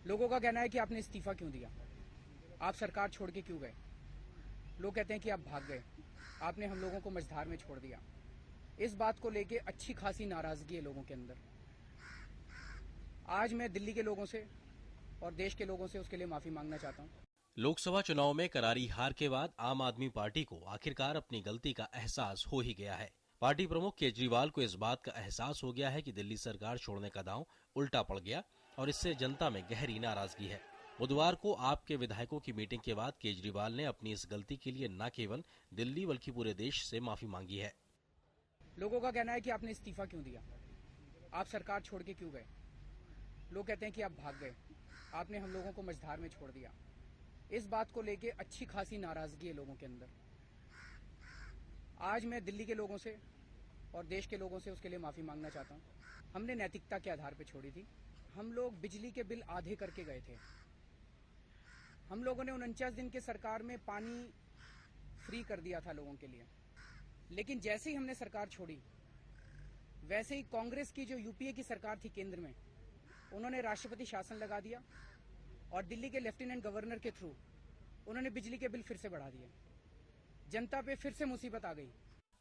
लोगों का कहना है कि आपने इस्तीफा क्यों दिया, आप सरकार छोड़ के क्यों गए। लोग कहते हैं कि आप भाग गए, आपने हम लोगों को मझधार में छोड़ दिया। इस बात को लेके अच्छी खासी नाराजगी है लोगों के अंदर। आज मैं दिल्ली के लोगों से और देश के लोगों से उसके लिए माफी मांगना चाहता हूँ। लोकसभा चुनाव में करारी हार के बाद आम आदमी पार्टी को आखिरकार अपनी गलती का एहसास हो ही गया है। पार्टी प्रमुख केजरीवाल को इस बात का एहसास हो गया है कि दिल्ली सरकार छोड़ने का दांव उल्टा पड़ गया और इससे जनता में गहरी नाराजगी है। बुधवार को आप के विधायकों की मीटिंग के बाद केजरीवाल ने अपनी इस गलती के लिए न केवल दिल्ली बल्कि पूरे देश से माफी मांगी है। लोगों का कहना है कि आपने इस्तीफा क्यों दिया, आप सरकार छोड़ के क्यों गए। लोग कहते हैं कि आप भाग गए, आपने हम लोगों को मझधार में छोड़ दिया। इस बात को लेके अच्छी खासी नाराजगी है लोगों के अंदर। आज मैं दिल्ली के लोगों से और देश के लोगों से उसके लिए माफी मांगना चाहता हूँ। हमने नैतिकता के आधार पर छोड़ी थी। हम लोग बिजली के बिल आधे करके गए थे। हम लोगों ने 49 दिन के सरकार में पानी फ्री कर दिया था लोगों के लिए। लेकिन जैसे ही हमने सरकार छोड़ी, वैसे ही कांग्रेस की जो यूपीए की सरकार थी केंद्र में, उन्होंने राष्ट्रपति शासन लगा दिया और दिल्ली के लेफ्टिनेंट गवर्नर के थ्रू उन्होंने बिजली के बिल फिर से बढ़ा दिए। जनता पे फिर से मुसीबत आ गई।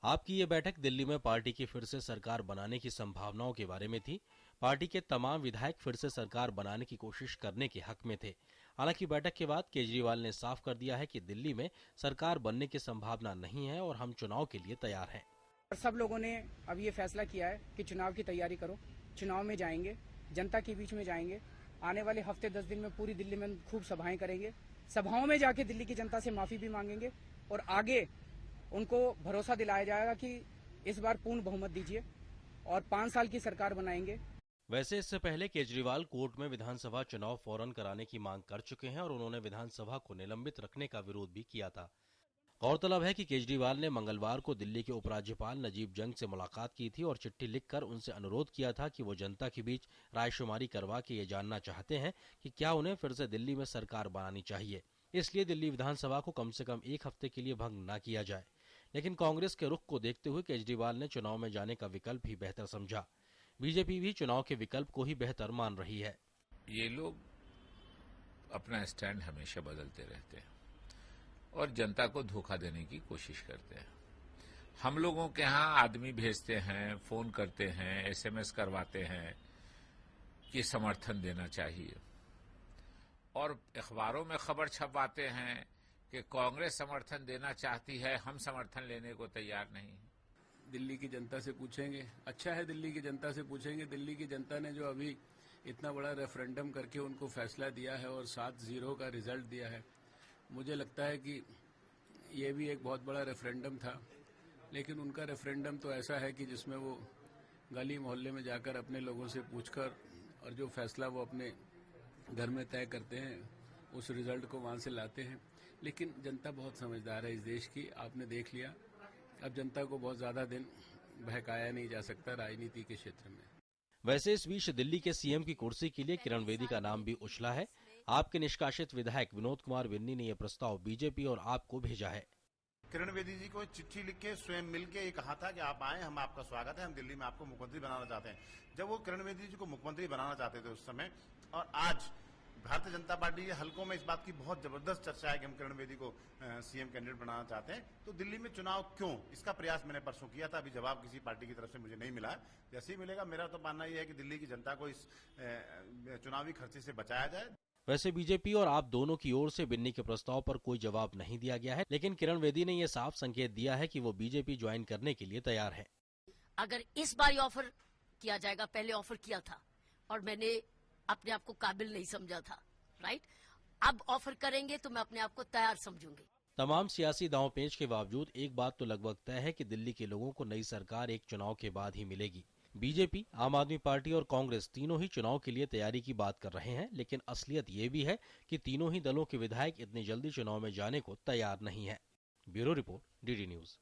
आपकी ये बैठक दिल्ली में पार्टी की फिर से सरकार बनाने की संभावनाओं के बारे में थी। पार्टी के तमाम विधायक फिर से सरकार बनाने की कोशिश करने के हक में थे। हालांकि बैठक के बाद केजरीवाल ने साफ कर दिया है कि दिल्ली में सरकार बनने की संभावना नहीं है और हम चुनाव के लिए तैयार हैं। सब लोगों ने अब ये फैसला किया है कि चुनाव की तैयारी करो, चुनाव में जाएंगे, जनता के बीच में जाएंगे। आने वाले हफ्ते 10 दिन में पूरी दिल्ली में खूब सभाएं करेंगे। सभाओं में जाके दिल्ली की जनता से माफी भी मांगेंगे और आगे उनको भरोसा दिलाया जाएगा कि इस बार पूर्ण बहुमत दीजिए और 5 साल की सरकार बनाएंगे। वैसे इससे पहले केजरीवाल कोर्ट में विधानसभा चुनाव फौरन कराने की मांग कर चुके हैं और उन्होंने विधानसभा को निलंबित रखने का विरोध भी किया था। गौरतलब है कि केजरीवाल ने मंगलवार को दिल्ली के उपराज्यपाल नजीब जंग से मुलाकात की थी और चिट्ठी लिखकर उनसे अनुरोध किया था कि वो जनता के बीच रायशुमारी करवा के ये जानना चाहते हैं कि क्या उन्हें फिर से दिल्ली में सरकार बनानी चाहिए। इसलिए दिल्ली विधानसभा को कम से कम एक हफ्ते के लिए भंग न किया जाए। लेकिन कांग्रेस के रुख को देखते हुए केजरीवाल ने चुनाव में जाने का विकल्प ही बेहतर समझा। बीजेपी भी चुनाव के विकल्प को ही बेहतर मान रही है। ये लोग अपना स्टैंड हमेशा बदलते रहते हैं और जनता को धोखा देने की कोशिश करते हैं। हम लोगों के यहाँ आदमी भेजते हैं, फोन करते हैं, एसएमएस करवाते हैं कि समर्थन देना चाहिए और अखबारों में खबर छपवाते हैं कि कांग्रेस समर्थन देना चाहती है, हम समर्थन लेने को तैयार नहीं। दिल्ली की जनता से पूछेंगे, अच्छा है दिल्ली की जनता से पूछेंगे। दिल्ली की जनता ने जो अभी इतना बड़ा रेफरेंडम करके उनको फैसला दिया है और 7-0 का रिजल्ट दिया है, मुझे लगता है कि ये भी एक बहुत बड़ा रेफरेंडम था। लेकिन उनका रेफरेंडम तो ऐसा है कि जिसमें वो गली मोहल्ले में जाकर अपने लोगों से पूछकर और जो फैसला वो अपने घर में तय करते हैं उस रिजल्ट को वहाँ से लाते हैं। लेकिन जनता बहुत समझदार है इस देश की, आपने देख लिया। अब जनता को बहुत ज्यादा दिन बहकाया नहीं जा सकता राजनीति के क्षेत्र में। वैसे इस बीच दिल्ली के सीएम की कुर्सी के लिए किरण बेदी का नाम भी उछला है। आपके निष्कासित विधायक विनोद कुमार बिन्नी ने यह प्रस्ताव बीजेपी और आप को भेजा है। किरण बेदी जी को चिट्ठी लिख के स्वयं मिल के ये कहा था कि आप आए, हम आपका स्वागत है, हम दिल्ली में आपको मुख्यमंत्री बनाना चाहते हैं। जब वो किरण बेदी जी को मुख्यमंत्री बनाना चाहते थे उस समय, और आज भारतीय जनता पार्टी के हलकों में इस बात की बहुत जबरदस्त चर्चा है कि हम किरण बेदी को सीएम कैंडिडेट बनाना चाहते हैं, तो दिल्ली में चुनाव क्यों, इसका प्रयास मैंने परसों किया था। अभी जवाब किसी पार्टी की तरफ से मुझे नहीं मिला। जैसे ही मिलेगा, मेरा तो मानना यह है कि दिल्ली की जनता को इस चुनावी खर्चे से बचाया जाए। वैसे बीजेपी और आप दोनों की ओर से बिन्नी के प्रस्ताव पर कोई जवाब नहीं दिया गया है, लेकिन किरण बेदी ने यह साफ संकेत दिया है कि वो बीजेपी ज्वाइन करने के लिए तैयार है। अगर इस बार ऑफर किया जाएगा, पहले ऑफर किया था और मैंने अपने आप को काबिल नहीं समझा था, राइट, अब ऑफर करेंगे तो मैं अपने आप को तैयार समझूंगी। तमाम सियासी दांव-पेच के बावजूद एक बात तो लगभग तय है कि दिल्ली के लोगों को नई सरकार एक चुनाव के बाद ही मिलेगी। बीजेपी, आम आदमी पार्टी और कांग्रेस तीनों ही चुनाव के लिए तैयारी की बात कर रहे हैं, लेकिन असलियत ये भी है कि तीनों ही दलों के विधायक इतनी जल्दी चुनाव में जाने को तैयार नहीं है। Bureau report, DD news.